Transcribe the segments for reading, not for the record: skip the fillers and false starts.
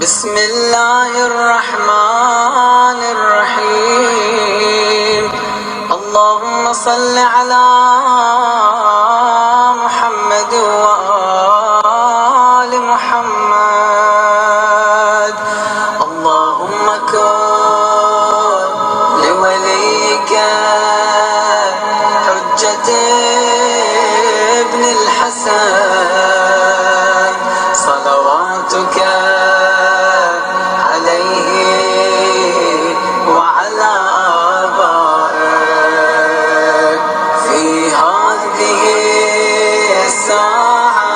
بسم الله الرحمن الرحيم اللهم صل على محمد وآل محمد اللهم كن لوليك حجة ابن الحسن صلواتك عليه وعلى آبائك في هذه الساعة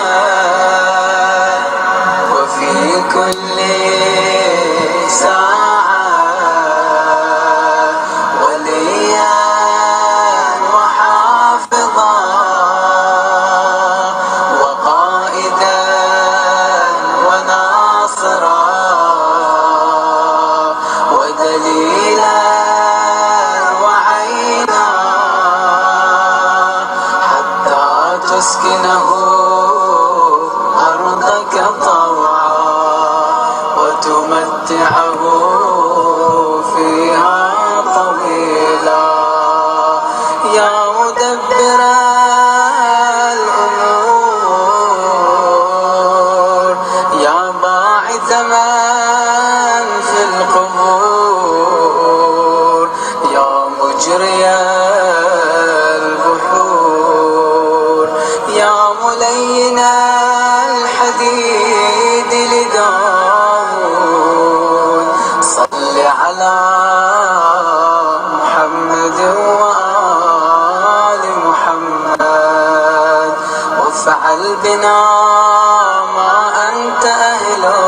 وفي كل ساعة وليا وحافظا وقائدا وناصرا ودليلا وعينا حتى تسكنه أرضك طوعا وتمتعه فيها طويلا يا مدبر الأمور يا باعث من في القبور يا مجري البحور يا ملين الحديد لداود صل على محمد وآل محمد وافعل بنا ما أنت أهله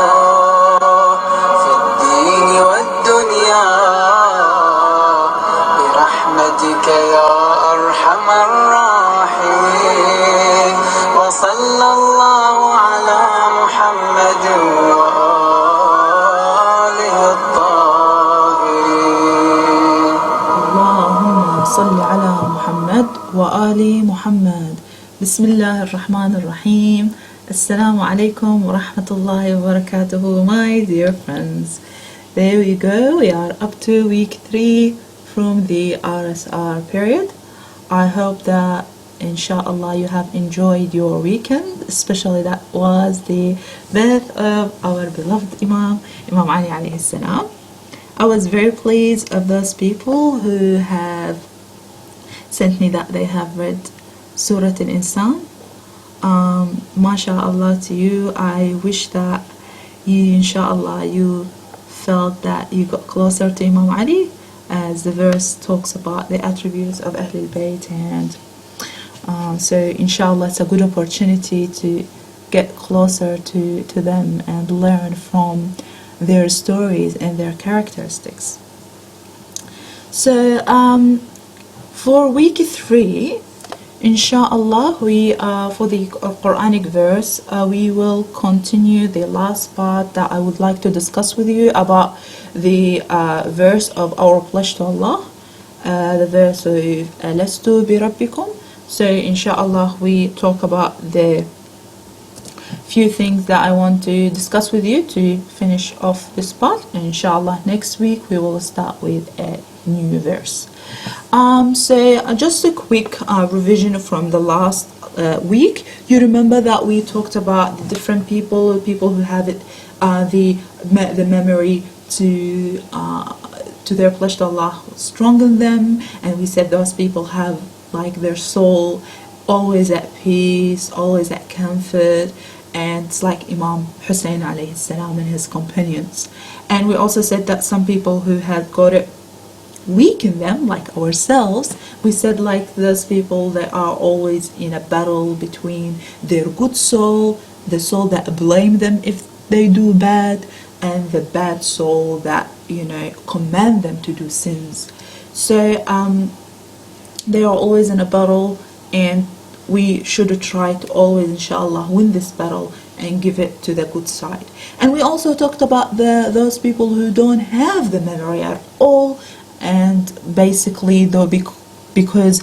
في الدين والدنيا برحمتك يا أرحم الراحمين وصلى الله على محمد وآله الطاهرين. اللهم صل على محمد وآل محمد. بسم الله الرحمن الرحيم. Assalamu alaikum wa rahmatullahi wa barakatuhu, my dear friends. There we go. We are up to week 3 from the RSR period. I hope that inshallah you have enjoyed your weekend, especially that was the birth of our beloved Imam Ali alayhi salam. I was very pleased of those people who have sent me that they have read Surah Al-Insan. MashaAllah to you. I wish that you, inshallah, you felt that you got closer to Imam Ali, as the verse talks about the attributes of Ahlul Bayt, and so inshallah it's a good opportunity to get closer to them and learn from their stories and their characteristics. So for week 3, inshallah, we for the Quranic verse, we will continue the last part that I would like to discuss with you about the verse of our pledge to Allah, the verse of Alastu bi Rabbikum. So inshallah we talk about the few things that I want to discuss with you to finish off this part, and inshallah next week we will start with a new verse. So just a quick revision from the last week. You remember that we talked about the different people who have it, the memory to their pledge to Allah strong in them, and we said those people have like their soul always at peace, always at comfort, and it's like Imam Hussein alayhi salam and his companions. And we also said that some people who had got it weak in them, like ourselves, we said like those people that are always in a battle between their good soul, the soul that blame them if they do bad, and the bad soul that, you know, command them to do sins. So they are always in a battle, and we should try to always, inshallah, win this battle and give it to the good side. And we also talked about those people who don't have the memory at all, and basically though because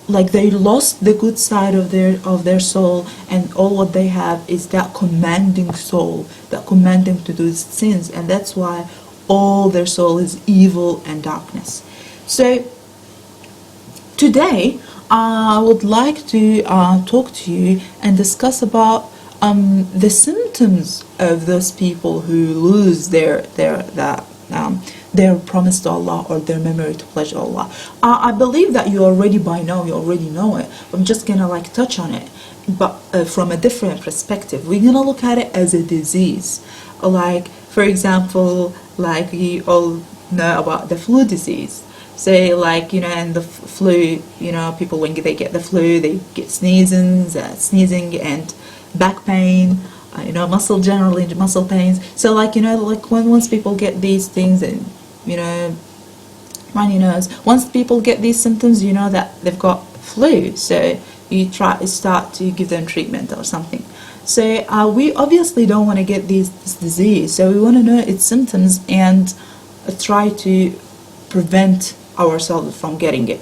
like they lost the good side of their soul, and all what they have is that commanding soul that command them to do sins, and that's why all their soul is evil and darkness. So today I would like to talk to you and discuss about the symptoms of those people who lose their promise to Allah or their memory to pledge Allah. I believe that you already know it. I'm just gonna like touch on it, but from a different perspective. We're gonna look at it as a disease. Like, for example, like you all know about the flu disease. Say, like, and the flu, people when they get the flu, they get sneezing and back pain, generally muscle pains. So like, like once people get these things, and runny nose, once people get these symptoms, you know that they've got flu. So you start to give them treatment or something. So we obviously don't want to get this disease. So we want to know its symptoms and try to prevent ourselves from getting it.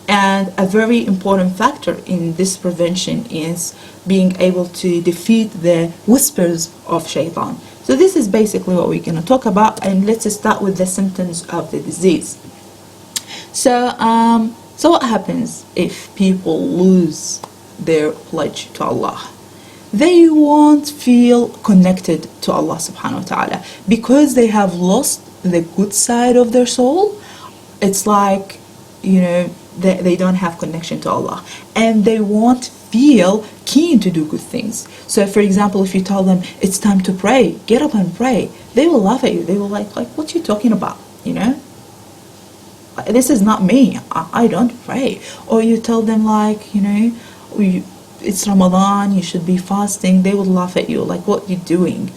And a very important factor in this prevention is being able to defeat the whispers of shaitan. So this is basically what we're going to talk about, and let's start with the symptoms of the disease. So what happens if people lose their pledge to Allah? They won't feel connected to Allah subhanahu wa ta'ala because they have lost the good side of their soul. It's like, they don't have connection to Allah, and they won't feel keen to do good things. So for example, if you tell them it's time to pray, get up and pray, they will laugh at you. They will like what you talking about, this is not me, I don't pray. Or you tell them like, it's Ramadan, you should be fasting, they will laugh at you like, what you doing?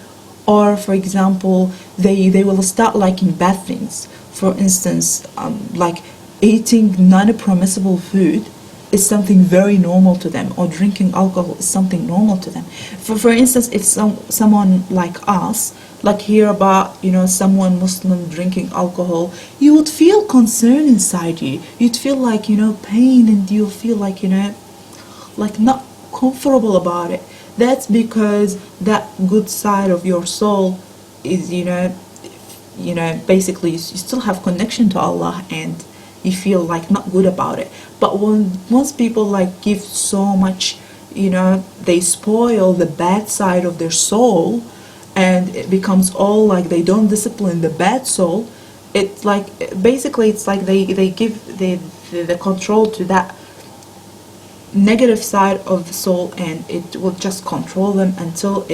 Or for example, they will start liking bad things. For instance, like eating non-permissible food is something very normal to them, or drinking alcohol is something normal to them. For instance, if someone like us, like hear about, someone Muslim drinking alcohol, you would feel concern inside you. You'd feel like, pain, and you'll feel like, like not comfortable about it. That's because that good side of your soul is, basically you still have connection to Allah, and you feel like not good about it. But once people like give so much, they spoil the bad side of their soul, and it becomes all like they don't discipline the bad soul. It's like basically it's like they give the control to that negative side of the soul, and it will just control them until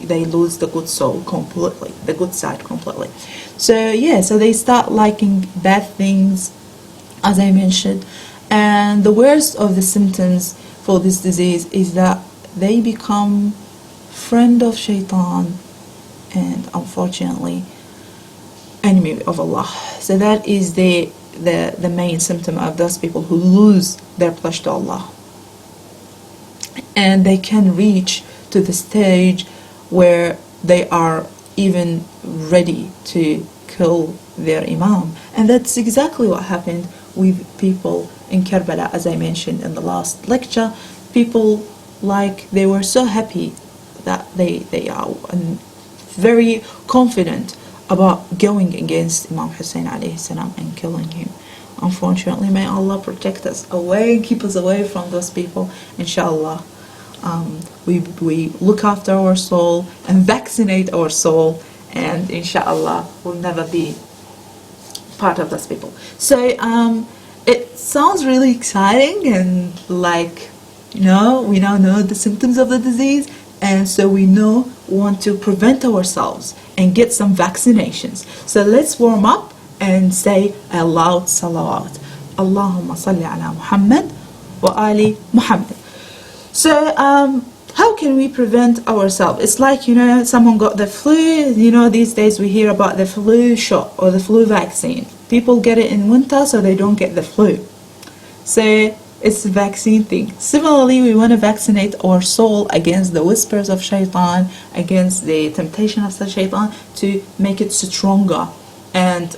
they lose the good soul completely, the good side completely. So so they start liking bad things, as I mentioned. And the worst of the symptoms for this disease is that they become friend of shaitan, and unfortunately enemy of Allah. So that is the main symptom of those people who lose their pledge to Allah. And they can reach to the stage where they are even ready to kill their imam. And that's exactly what happened with people in Karbala, as I mentioned in the last lecture. People, like, they were so happy that they are very confident about going against Imam Hussein alayhi salam and killing him. Unfortunately, may Allah protect us away, keep us away from those people, inshallah. We look after our soul and vaccinate our soul, and inshallah we'll never be part of those people. So it sounds really exciting, and like, we now know the symptoms of the disease, and so we want to prevent ourselves and get some vaccinations. So let's warm up and say a loud salawat. Allahumma salli ala Muhammad wa ali Muhammad. So how can we prevent ourselves? It's like, someone got the flu. These days we hear about the flu shot or the flu vaccine. People get it in winter so they don't get the flu. So it's a vaccine thing. Similarly, we want to vaccinate our soul against the whispers of shaitan, against the temptation of the shaitan, to make it stronger. And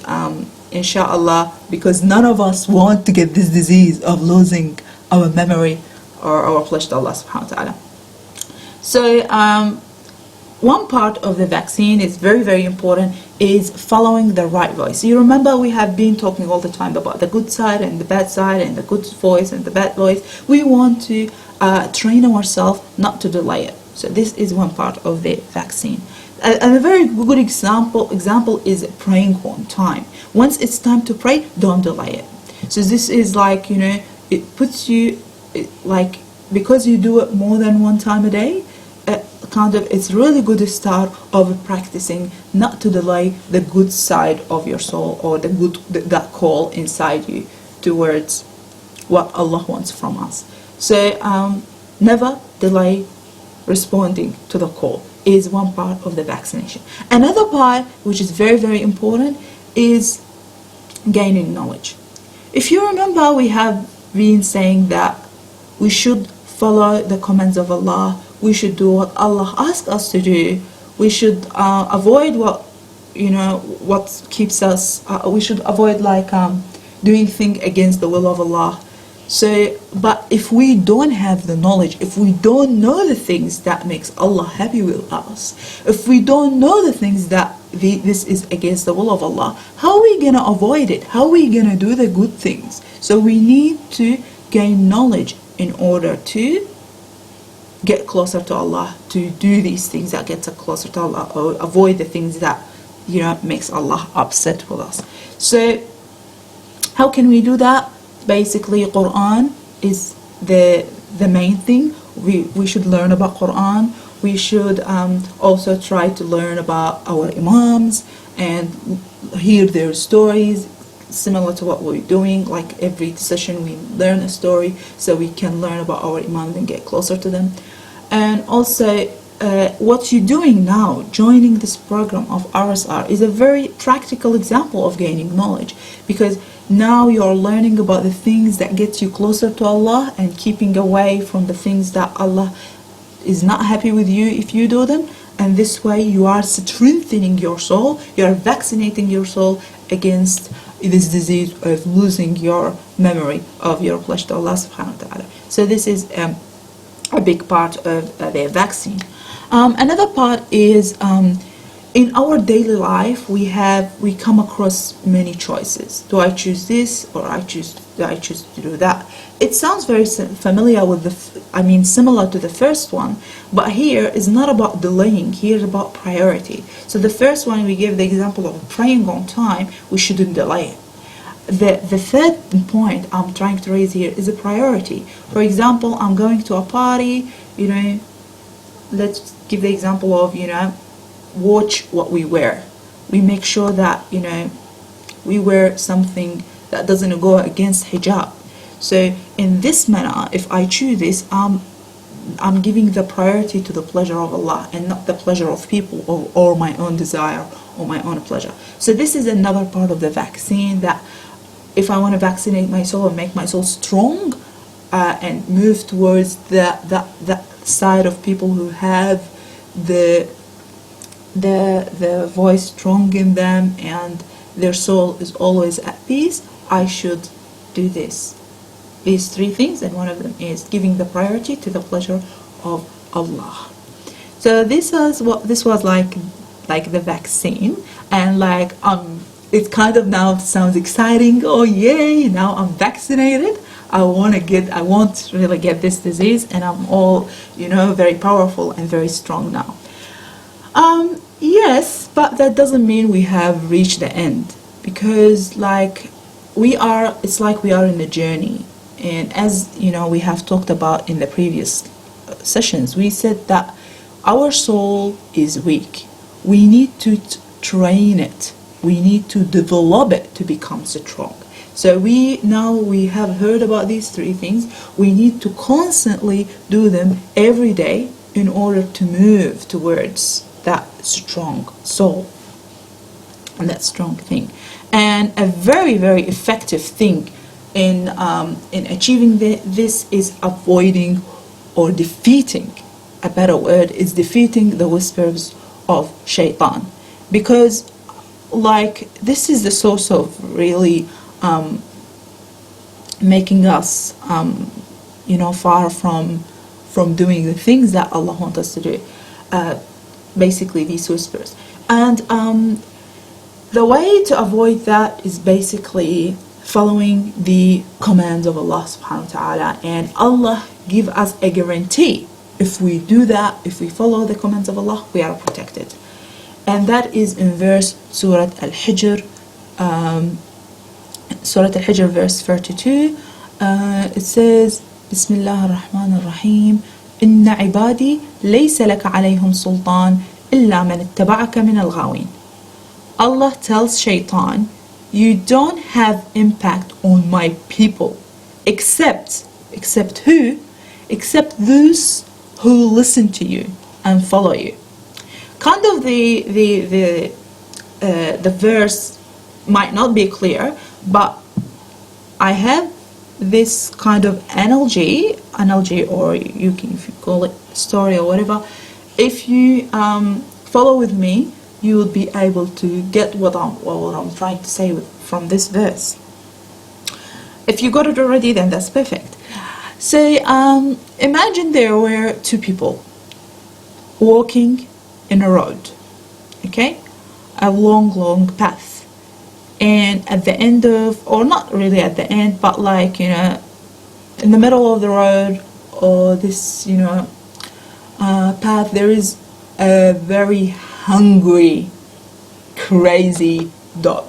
inshallah, because none of us want to get this disease of losing our memory or our pledge to Allah subhanahu wa ta'ala. So one part of the vaccine is very, very important, is following the right voice. You remember we have been talking all the time about the good side and the bad side, and the good voice and the bad voice. We want to train ourselves not to delay it. So this is one part of the vaccine. And a very good example is praying on time. Once it's time to pray, don't delay it. So this is like, it puts you, like, because you do it more than one time a day, it's really good to start of practicing not to delay the good side of your soul, or that call inside you towards what Allah wants from us. So never delay responding to the call is one part of the vaccination. Another part, which is very, very important, is gaining knowledge. If you remember, we have been saying that we should follow the commands of Allah. We should do what Allah asks us to do. We should avoid what keeps us. We should avoid doing things against the will of Allah. So, but if we don't have the knowledge, if we don't know the things that makes Allah happy with us, if we don't know the things that this is against the will of Allah, how are we gonna avoid it? How are we gonna do the good things? So we need to gain knowledge in order to get closer to Allah, to do these things that get us closer to Allah, or avoid the things that makes Allah upset with us. So how can we do that? Basically, Quran is the main thing. We should learn about Quran. We should also try to learn about our imams and hear their stories, similar to what we're doing. Like every session we learn a story, so we can learn about our imams and get closer to them. And also what you're doing now, joining this program of RSR, is a very practical example of gaining knowledge, because now you're learning about the things that get you closer to Allah and keeping away from the things that Allah is not happy with you if you do them. And this way you are strengthening your soul, you are vaccinating your soul against this disease of losing your memory of your pledge to Allah subhanahu wa ta'ala. So this is a big part of the vaccine. Another part is in our daily life we come across many choices. Do I choose this, or do I choose to do that? It sounds very familiar with similar to the first one, but here is not about delaying. Here is about priority. So the first one, we gave the example of praying on time. We shouldn't delay it. The third point I'm trying to raise here is a priority. For example, I'm going to a party, let's give the example of, watch what we wear. We make sure that, we wear something that doesn't go against hijab. So in this manner, if I choose this, I'm giving the priority to the pleasure of Allah and not the pleasure of people, or my own desire or my own pleasure. So this is another part of the vaccine, that if I want to vaccinate my soul and make my soul strong, and move towards that side of people who have the voice strong in them and their soul is always at peace, I should do these three things, and one of them is giving the priority to the pleasure of Allah. So this was like the vaccine, and it kind of now sounds exciting. Oh yay, now I'm vaccinated. I won't really get this disease, and I'm all very powerful and very strong now. Yes, but that doesn't mean we have reached the end, because it's like we are in a journey. And as we have talked about in the previous sessions, we said that our soul is weak. We need to train it. We need to develop it to become strong. So we have heard about these three things. We need to constantly do them every day in order to move towards that strong soul and that strong thing. And a very, very effective thing in achieving this is avoiding or defeating. A better word is defeating the whispers of shaitan, because this is the source of really making us far from doing the things that Allah wants us to do. Basically, these whispers. And the way to avoid that is basically following the commands of Allah subhanahu wa ta'ala, and Allah give us a guarantee. If we do that, if we follow the commands of Allah, we are protected. And that is in verse Surah Al-Hijr, verse 32. It says, Bismillah ar-Rahman ar-Rahim, Inna ibadi laysa laka alayhum sultan illa man ittaba'aka min al-ghawin. Allah tells Shaitan, you don't have impact on my people, except who? Except those who listen to you and follow you. Kind of the verse might not be clear, but I have this kind of analogy, or you can, if you call it story or whatever. If you follow with me, you will be able to get what I'm trying to say from this verse. If you got it already, then that's perfect. So imagine there were two people walking in a road, okay, a long path, and at the end of, or not really at the end, but like, in the middle of the road, or this, path, there is a very hungry, crazy dog,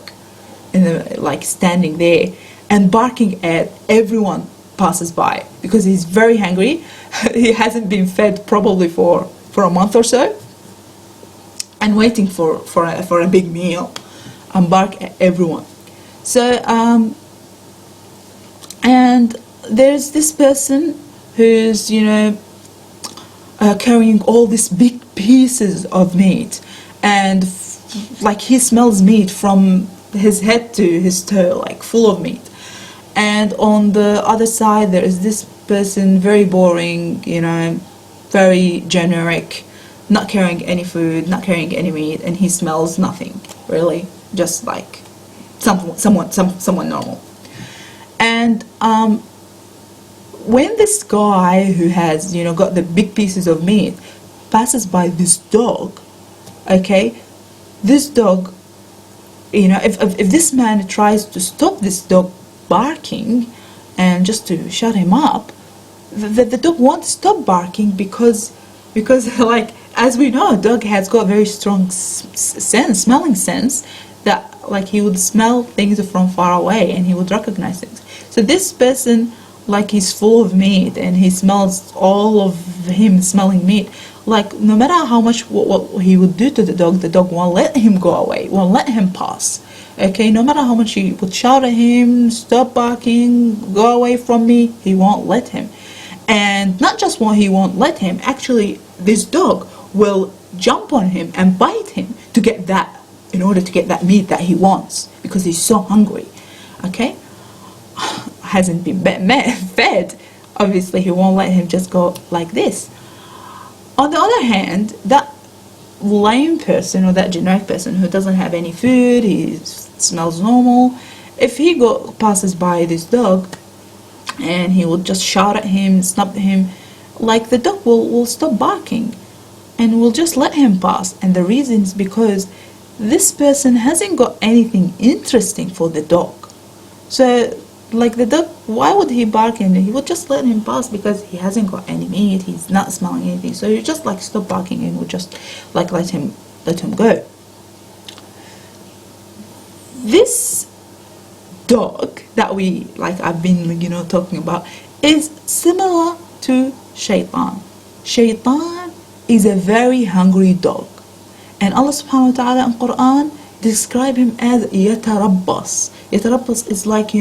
like standing there and barking at everyone passes by, because he's very hungry. He hasn't been fed probably for a month or so, and waiting for a big meal, and bark at everyone. So and there's this person who's carrying all these big pieces of meat, and like he smells meat from his head to his toe, like full of meat. And on the other side there is this person, very boring, very generic, not carrying any food, not carrying any meat, and he smells nothing really, just like someone normal. And when this guy who has got the big pieces of meat passes by this dog, okay, this dog, if this man tries to stop this dog barking and just to shut him up, the dog won't stop barking, because like, as we know, a dog has got very strong smelling sense, that like he would smell things from far away and he would recognize things. So this person, like, he's full of meat and he smells all of him smelling meat. Like, no matter how much what he would do to the dog won't let him go away, won't let him pass. Okay, no matter how much he would shout at him, stop barking, go away from me, he won't let him. And not just he won't let him, actually this dog will jump on him and bite him to get that, in order to get that meat that he wants, because he's so hungry. Okay, hasn't been fed, obviously he won't let him just go like this. On the other hand, that lame person, or that generic person who doesn't have any food, he smells normal, if he passes by this dog and he will just shout at him, snap at him, like, the dog will stop barking and will just let him pass. And the reason is because this person hasn't got anything interesting for the dog. So, like, the dog, why would he bark? And he would just let him pass because he hasn't got any meat, he's not smelling anything. So you just like stop barking and would just like let him go. This dog that we, like, I've been talking about, is similar to Shaitan. Shaitan is a very hungry dog, and Allah subhanahu wa ta'ala in Quran describe him as yatarabbas. Yatarabbas is like,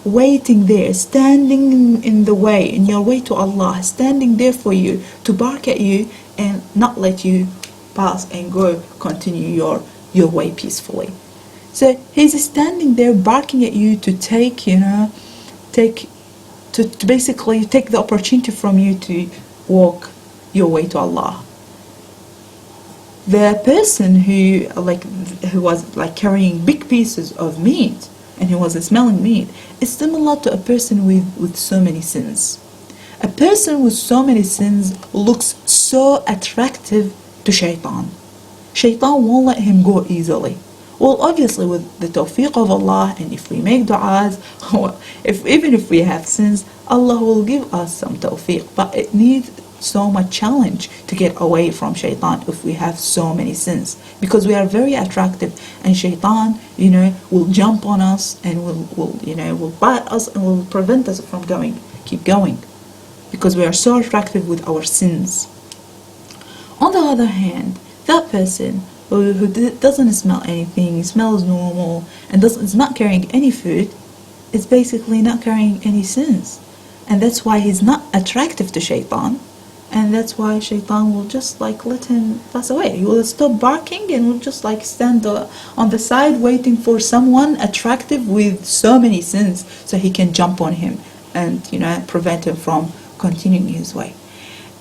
waiting there, standing in the way, in your way to Allah, standing there for you, to bark at you and not let you pass and go, continue your way peacefully. So he's standing there barking at you to to basically take the opportunity from you to walk your way to Allah. The person who was like carrying big pieces of meat and he was smelling meat is similar to a person with so many sins. A person with so many sins looks so attractive to shaitan. Shaitan won't let him go easily. Well, obviously, with the tawfiq of Allah, and if we make du'as, even if we have sins, Allah will give us some tawfiq. But it needs so much challenge to get away from shaitan if we have so many sins, because we are very attractive, and shaitan, will jump on us and will bite us and will prevent us from keep going, because we are so attractive with our sins. On the other hand, that person who doesn't smell anything, smells normal, and is not carrying any food, is basically not carrying any sins. And that's why he's not attractive to shaitan, and that's why shaitan will just let him pass away. He will stop barking and will just stand on the side waiting for someone attractive with so many sins so he can jump on him and prevent him from continuing his way.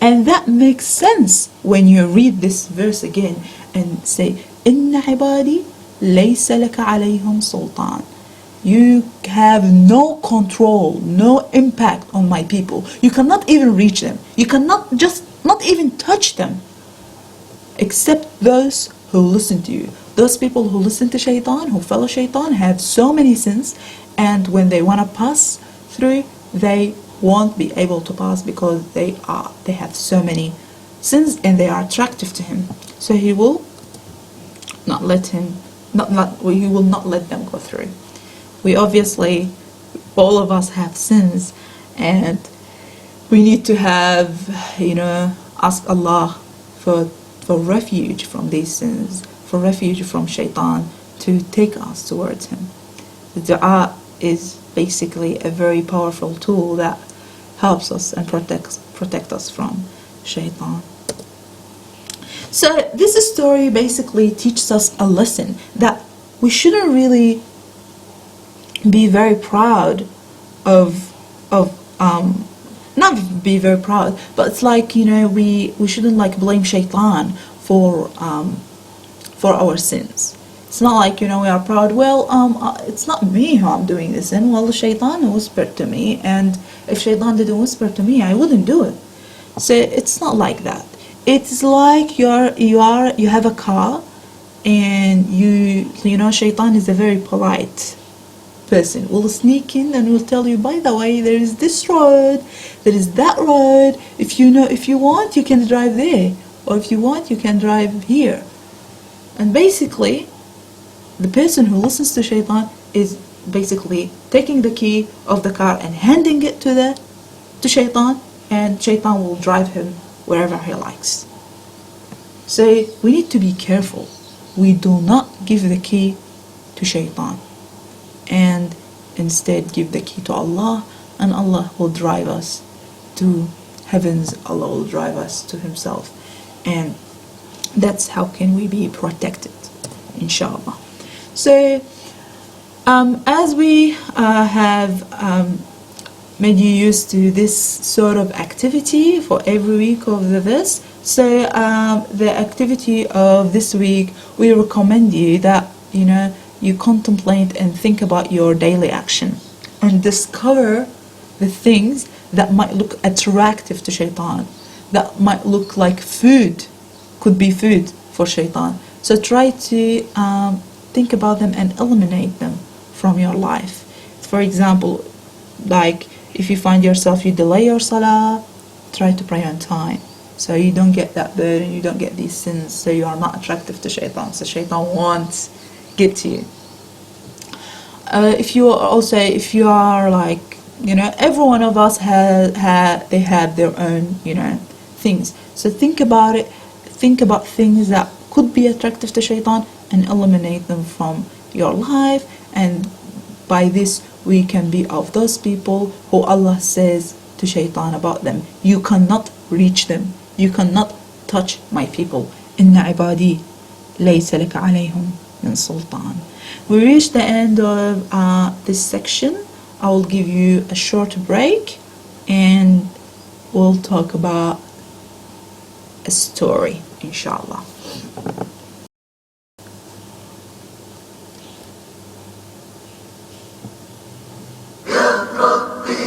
And that makes sense when you read this verse again and say, Inna ibadi laysa laka alayhum sultan. You have no control, no impact on my people. You cannot even reach them. You cannot not even touch them, except those who listen to you. Those people who listen to shaitan, who follow shaitan, have so many sins, and when they want to pass through, they won't be able to pass because they have so many sins and they are attractive to him. So he will not let he will not let them go through. We obviously, all of us have sins, and we need to have, ask Allah for refuge from these sins, for refuge from shaitan to take us towards him. The dua is basically a very powerful tool that helps us and protect us from shaitan. So this story basically teaches us a lesson that we shouldn't really be very proud of not be very proud, but it's we shouldn't blame shaitan for our sins. It's not we are proud. Well, it's not me who I'm doing this in. Well, the shaitan whispered to me, and if shaitan didn't whisper to me, I wouldn't do it. So it's not like that. It's like you have a car, and shaitan is a very polite person. Will sneak in and will tell you, by the way, there is this road, there is that road. If you want, you can drive there, or if you want, you can drive here. And basically, the person who listens to shaitan is basically taking the key of the car and handing it to shaitan, and shaitan will drive him wherever he likes. So we need to be careful. We do not give the key to shaitan, and instead give the key to Allah, and Allah will drive us to heavens. Allah will drive us to himself, and that's how can we be protected, inshallah. So as we have made you used to this sort of activity for every week of the verse, so the activity of this week, we recommend you that you contemplate and think about your daily action and discover the things that might look attractive to shaitan, that might look like food, could be food for shaitan. So try to think about them and eliminate them from your life. For example, if you find yourself, you delay your salah, try to pray on time, so you don't get that burden, you don't get these sins, so you are not attractive to shaitan, so shaitan won't get to you. If you are every one of us they have their own things, so think about it, think about things that could be attractive to shaitan and eliminate them from your life, and by this we can be of those people who Allah says to shaitan about them, you cannot reach them, you cannot touch my people. Inna ibadi laysa laka alayhum min sultan. We reached the end of this section. I will give you a short break and we'll talk about a story, inshallah. Ya Rabbi,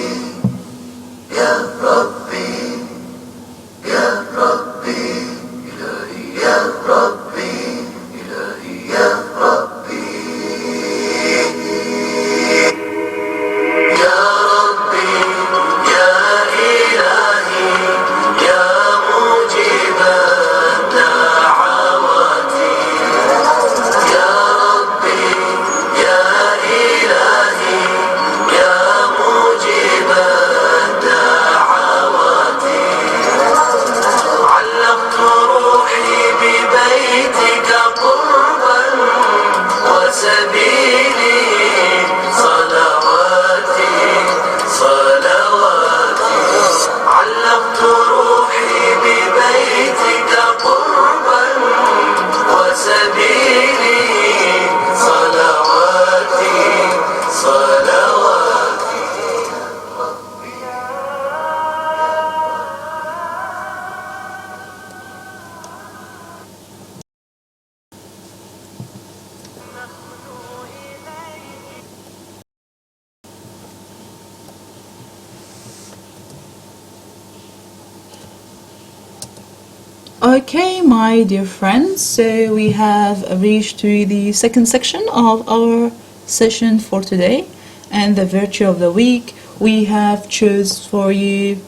Okay, my dear friends, so we have reached to the second section of our session for today, and the virtue of the week. We have chose for you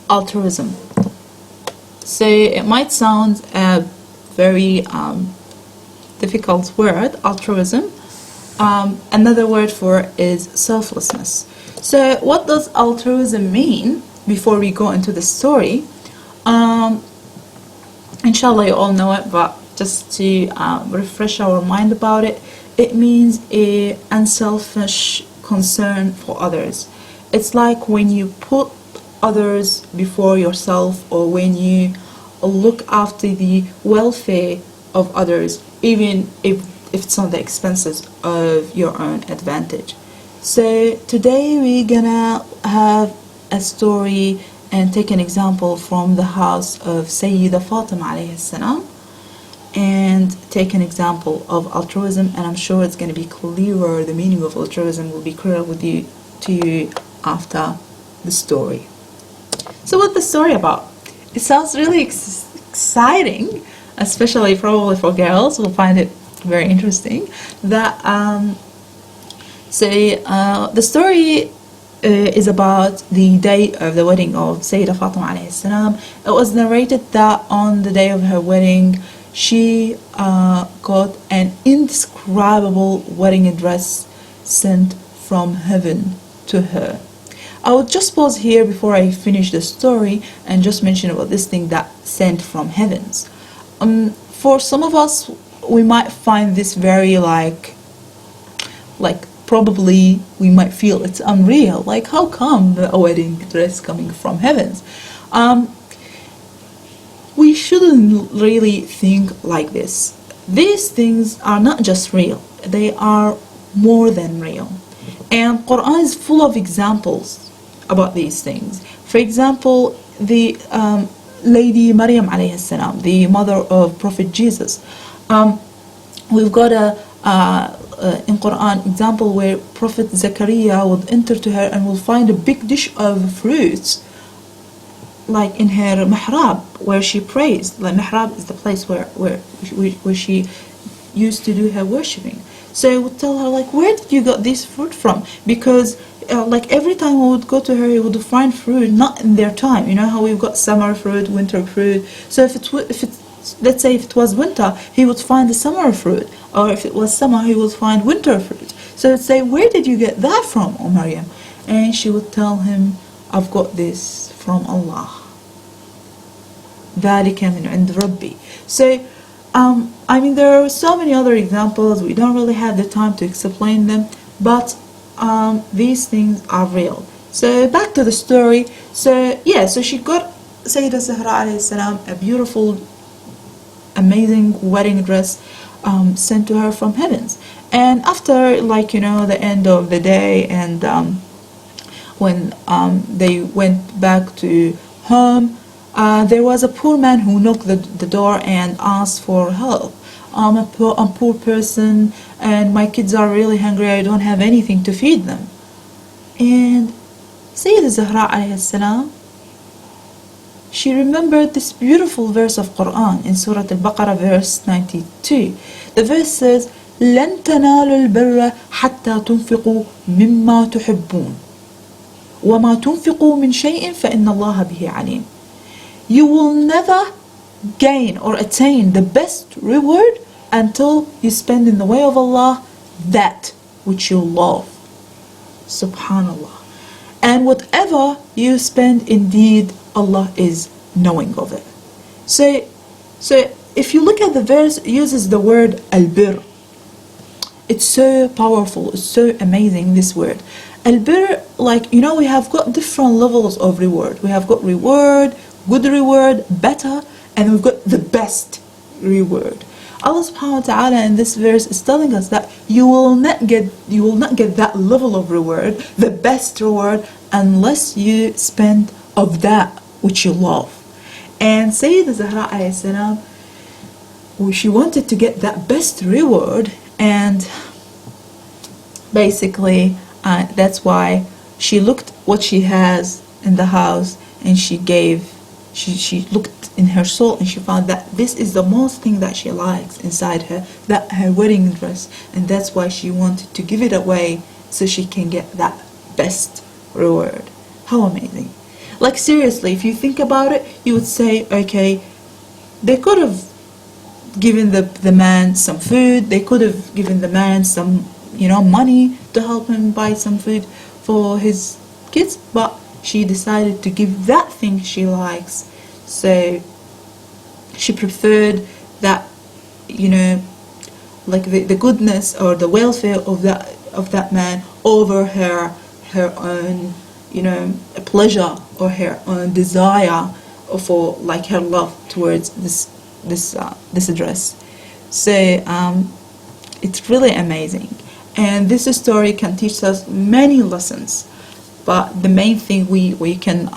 altruism. So it might sound a very difficult word, altruism. Another word for it is selflessness. So what does altruism mean before we go into the story? Inshallah you all know it, but just to refresh our mind about it, it means a unselfish concern for others. It's like when you put others before yourself, or when you look after the welfare of others, even if it's on the expenses of your own advantage. So today we're gonna have a story and take an example from the house of Sayyida Fatima alayhi salam, and take an example of altruism, and I'm sure it's going to be clearer, the meaning of altruism will be clearer to you after the story. So what's the story about? It sounds really exciting, especially probably for girls will find it very interesting. That the story is about the day of the wedding of Sayyida Fatima alayhi salam. It was narrated that on the day of her wedding, she got an indescribable wedding dress sent from heaven to her. I would just pause here before I finish the story and just mention about this thing that sent from heavens. For some of us, we might find this very like probably we might feel it's unreal. Like, how come a wedding dress coming from heavens? We shouldn't really think like this. These things are not just real, they are more than real. And Quran is full of examples about these things. For example, the Lady Maryam alayhi salam, the mother of Prophet Jesus. We've got in Quran example where Prophet Zakaria would enter to her and will find a big dish of fruits, like in her mihrab where she prays. Like mihrab is the place where she used to do her worshipping. So he would tell her, like, where did you get this fruit from? Because like every time we would go to her, he would find fruit not in their time. You know how we've got summer fruit, winter fruit. So if it's let's say if it was winter, he would find the summer fruit, or if it was summer, he would find winter fruit. So he'd say, where did you get that from, O Maryam? And she would tell him, I've got this from Allah. ذَلِكَ مِنْ عِنْدِ رَبِّي. So I mean, there are so many other examples. We don't really have the time to explain them, but these things are real. So back to the story. So yeah, so she got Sayyida Zahra alayhi salam a beautiful, amazing wedding dress sent to her from heavens. And after, like, you know, the end of the day, and when they went back to home, there was a poor man who knocked the door and asked for help. I'm a poor person, and my kids are really hungry. I don't have anything to feed them. And Sayyida Zahra alayhi salam, she remembered this beautiful verse of Quran in Surah Al-Baqarah, verse 92. The verse says, لَن تَنَالُوا الْبِرَّ حَتَّى تُنْفِقُوا مِمَّا تُحِبُّونَ وَمَا تُنْفِقُوا مِنْ شَيْءٍ فَإِنَّ اللَّهَ بِهِ عَلِيمٌ. You will never gain or attain the best reward until you spend in the way of Allah that which you love. Subhanallah. And whatever you spend, indeed Allah is knowing of it. So if you look at the verse, it uses the word al-bir. It's so powerful, it's so amazing, this word. Al-bir, like, you know, we have got different levels of reward. We have got reward, good reward, better, and we've got the best reward. Allah subhanahu wa ta'ala in this verse is telling us that you will not get that level of reward, the best reward, unless you spend of that which you love. And Sayyida Zahra alayhi salam, she wanted to get that best reward, and basically that's why she looked what she has in the house and she gave she looked in her soul and she found that this is the most thing that she likes inside her, that her wedding dress, and that's why she wanted to give it away so she can get that best reward. How amazing. Like seriously, if you think about it, you would say, okay, they could have given the man some food, they could have given the man some, money to help him buy some food for his kids, but she decided to give that thing she likes. So she preferred that, like the goodness or the welfare of that man over her own, pleasure or her own desire for like her love towards this dress. So it's really amazing, and this story can teach us many lessons. But the main thing we can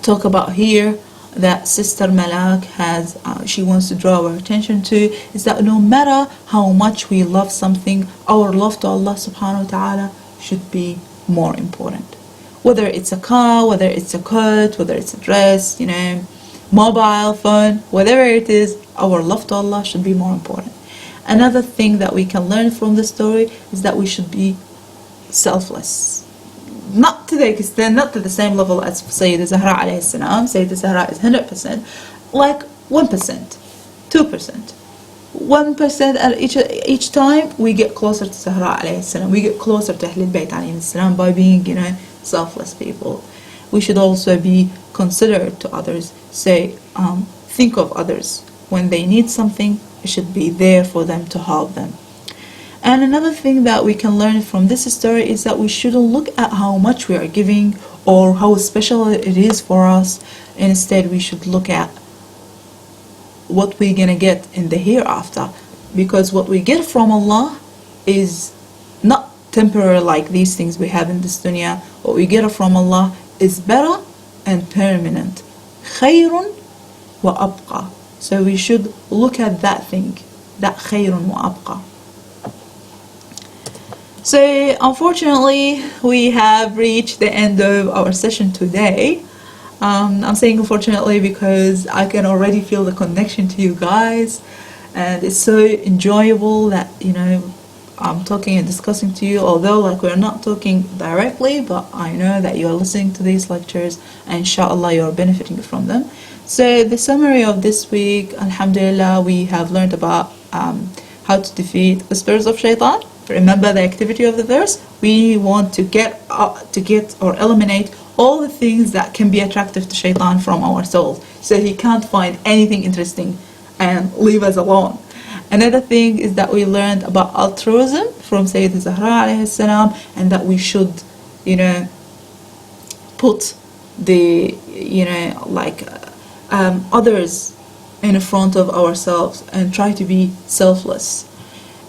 talk about here that Sister Malak has, she wants to draw our attention to, is that no matter how much we love something, our love to Allah subhanahu wa ta'ala should be more important. Whether it's a car, whether it's a coat, whether it's a dress, mobile phone, whatever it is, our love to Allah should be more important. Another thing that we can learn from the story is that we should be selfless. Not to the extent, not to the same level as Sayyidah Zahra alayhi salam. Sayyidah Zahra is 100%, like 1%, 2%, 1% at each time we get closer to Zahra alayhi salam. We get closer to Ahlul Bayt alayhi salam by being, selfless people. We should also be considerate to others. Say, think of others. When they need something, we should be there for them to help them. And another thing that we can learn from this story is that we shouldn't look at how much we are giving or how special it is for us. Instead, we should look at what we're gonna get in the hereafter, because what we get from Allah is not temporary like these things we have in this dunya. What we get from Allah is better and permanent. Khayrun wa abqa. So we should look at that thing, that khayrun wa abqa. So unfortunately, we have reached the end of our session today. I'm saying unfortunately because I can already feel the connection to you guys, and it's so enjoyable that I'm talking and discussing to you, although like we're not talking directly, but I know that you're listening to these lectures and inshallah you're benefiting from them. So the summary of this week, alhamdulillah, we have learned about how to defeat the spirits of shaitan. Remember the activity of the verse. We want to get or eliminate all the things that can be attractive to shaitan from our souls, so he can't find anything interesting and leave us alone. Another thing is that we learned about altruism from Sayyidah Zahra alayhi salam, and that we should put the others in front of ourselves and try to be selfless.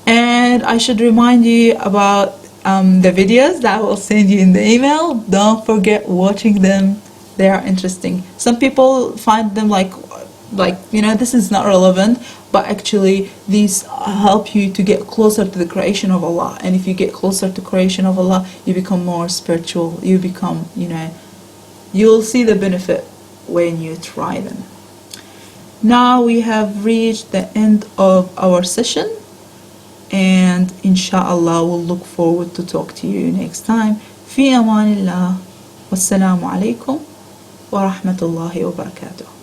And I should remind you about the videos that I will send you in the email. Don't forget watching them. They are interesting. Some people find them like this is not relevant, but actually these help you to get closer to the creation of Allah. And if you get closer to creation of Allah, you become more spiritual. You become, you'll see the benefit when you try them. Now we have reached the end of our session, and inshallah we'll look forward to talk to you next time. Fi amanillah. Wassalamu alaikum wa rahmatullahi wa barakatuh.